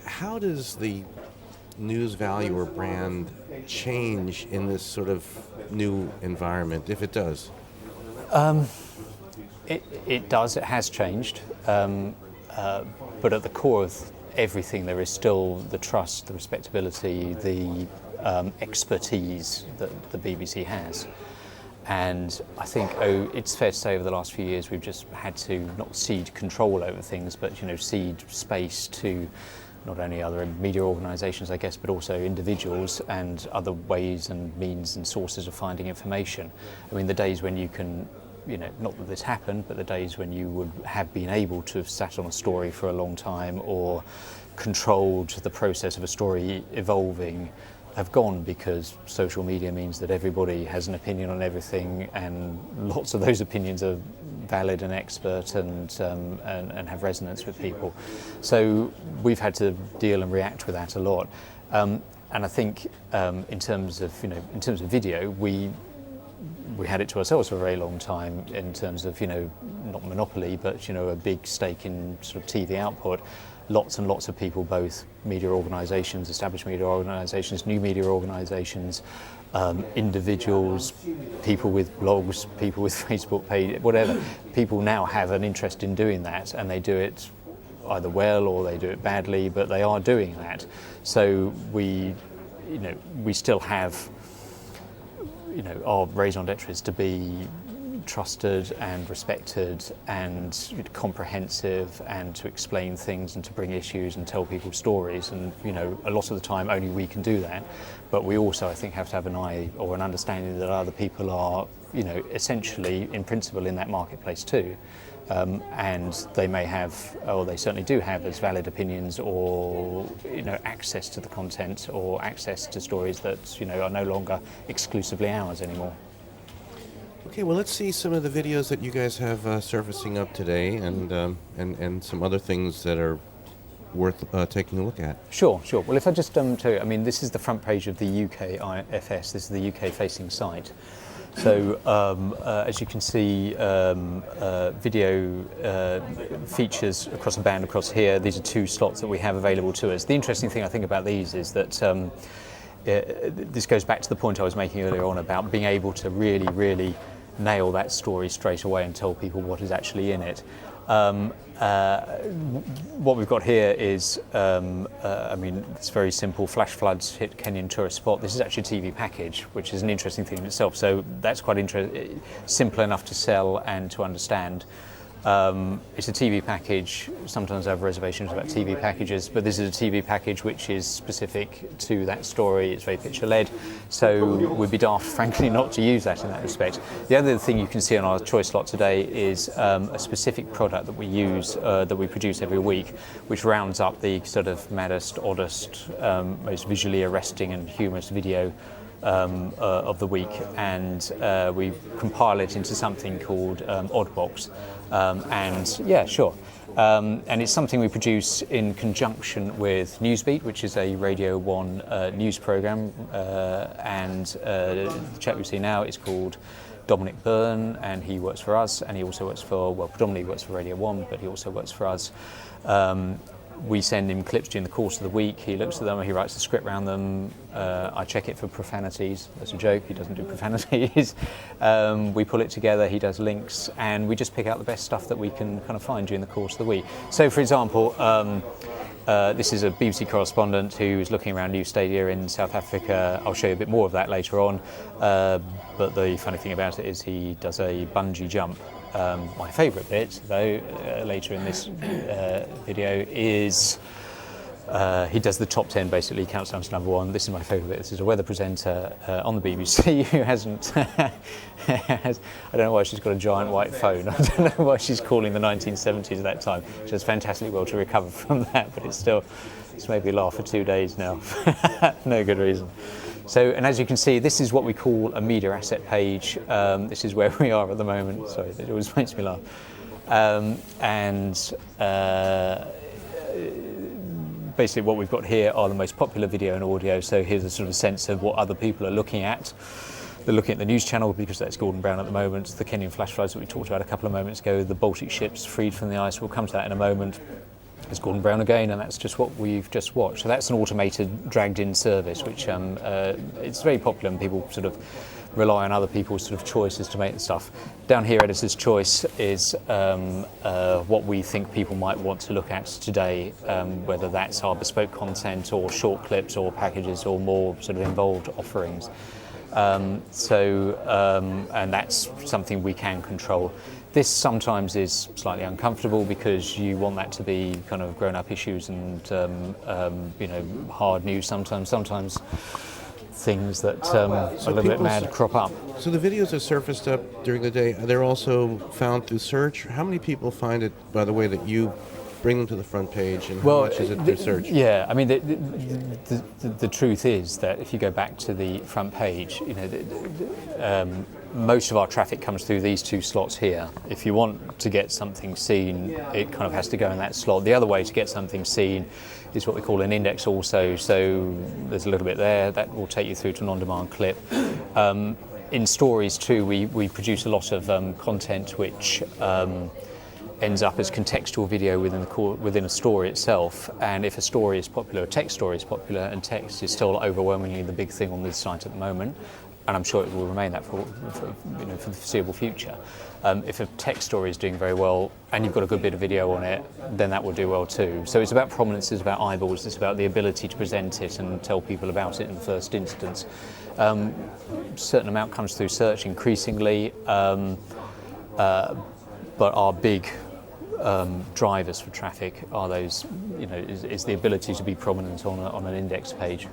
How does the news value or brand change in this sort of new environment, if it does? It does. It has changed. But at the core of everything, there is still the trust, the respectability, the expertise that the BBC has. And I think it's fair to say over the last few years we've just had to not cede control over things, but cede space to not only other media organisations, I guess, but also individuals and other ways and means and sources of finding information. I mean, the days when you can, not that this happened, but the days when you would have been able to have sat on a story for a long time or controlled the process of a story evolving have gone, because social media means that everybody has an opinion on everything, and lots of those opinions are valid and expert and have resonance with people. So we've had to deal and react with that a lot. And I think in terms of video, we had it to ourselves for a very long time in terms of not monopoly, but a big stake in sort of TV output. Lots and lots of people, both media organisations, established media organisations, new media organisations, individuals, people with blogs, people with Facebook page, whatever. People now have an interest in doing that, and they do it either well or they do it badly, but they are doing that. So we still have our raison d'etre is to be trusted and respected and comprehensive, and to explain things and to bring issues and tell people stories. And a lot of the time only we can do that, but we also, I think, have to have an eye or an understanding that other people are essentially in principle in that marketplace too, and they may have, or they certainly do have, as valid opinions or access to the content or access to stories that are no longer exclusively ours anymore. Okay, well, let's see some of the videos that you guys have surfacing up today, and some other things that are worth taking a look at. Sure. Well, if I just tell you, I mean, this is the front page of the UK IFS. This is the UK-facing site. So, as you can see, video features across a band across here. These are two slots that we have available to us. The interesting thing I think about these is that this goes back to the point I was making earlier on about being able to really nail that story straight away and tell people what is actually in it. What we've got here is, it's very simple. Flash floods hit Kenyan tourist spot. This is actually a TV package, which is an interesting thing in itself. So that's quite simple enough to sell and to understand. It's a TV package. Sometimes I have reservations about TV packages, but this is a TV package which is specific to that story. It's very picture-led, so we'd be daft, frankly, not to use that in that respect. The other thing you can see on our choice slot today is a specific product that we use, that we produce every week, which rounds up the sort of maddest, oddest, most visually arresting and humorous video of the week, and we compile it into something called Oddbox. And it's something we produce in conjunction with Newsbeat, which is a Radio 1 news programme, and the chap you see now is called Dominic Byrne, and he works for us, and he also works predominantly works for Radio 1, but he also works for us. We send him clips during the course of the week. He looks at them, he writes the script around them. I check it for profanities. That's a joke, he doesn't do profanities. We pull it together, he does links, and we just pick out the best stuff that we can kind of find during the course of the week. So, for example, this is a BBC correspondent who's looking around new stadia in South Africa. I'll show you a bit more of that later on. But the funny thing about it is he does a bungee jump. My favourite bit, though, later in this video is he does the top 10, basically, counts down to number one. This is my favourite bit. This is a weather presenter on the BBC who hasn't, I don't know why she's got a giant white phone. I don't know why she's calling the 1970s at that time. She does fantastically well to recover from that, but it's made me laugh for 2 days now. No good reason. So, and as you can see, this is what we call a media asset page. This is where we are at the moment. Sorry, it always makes me laugh. Basically what we've got here are the most popular video and audio. So here's a sort of sense of what other people are looking at. They're looking at the news channel because that's Gordon Brown at the moment, the Kenyan flash floods that we talked about a couple of moments ago, the Baltic ships freed from the ice. We'll come to that in a moment. It's Gordon Brown again, and that's just what we've just watched. So that's an automated dragged-in service, which it's very popular, and people sort of rely on other people's sort of choices to make the stuff. Down here, Editor's Choice is what we think people might want to look at today, whether that's our bespoke content or short clips or packages or more sort of involved offerings. And that's something we can control. This sometimes is slightly uncomfortable because you want that to be kind of grown-up issues and hard news sometimes. Sometimes things that are a little bit mad crop up. So the videos are surfaced up during the day. They're also found through search. How many people find it, by the way, that you bring them to the front page, and how much is it through search? Yeah, I mean, the truth is that if you go back to the front page, most of our traffic comes through these two slots here. If you want to get something seen, it kind of has to go in that slot. The other way to get something seen is what we call an index also. So there's a little bit there that will take you through to an on-demand clip. In stories too, we produce a lot of content which ends up as contextual video within a story itself. And if a story is popular, a text story is popular, and text is still overwhelmingly the big thing on this site at the moment, and I'm sure it will remain that for the foreseeable future. If a text story is doing very well and you've got a good bit of video on it, then that will do well too. So it's about prominence, it's about eyeballs, it's about the ability to present it and tell people about it in the first instance. A certain amount comes through search increasingly, but our big drivers for traffic are those, is the ability to be prominent on an index page.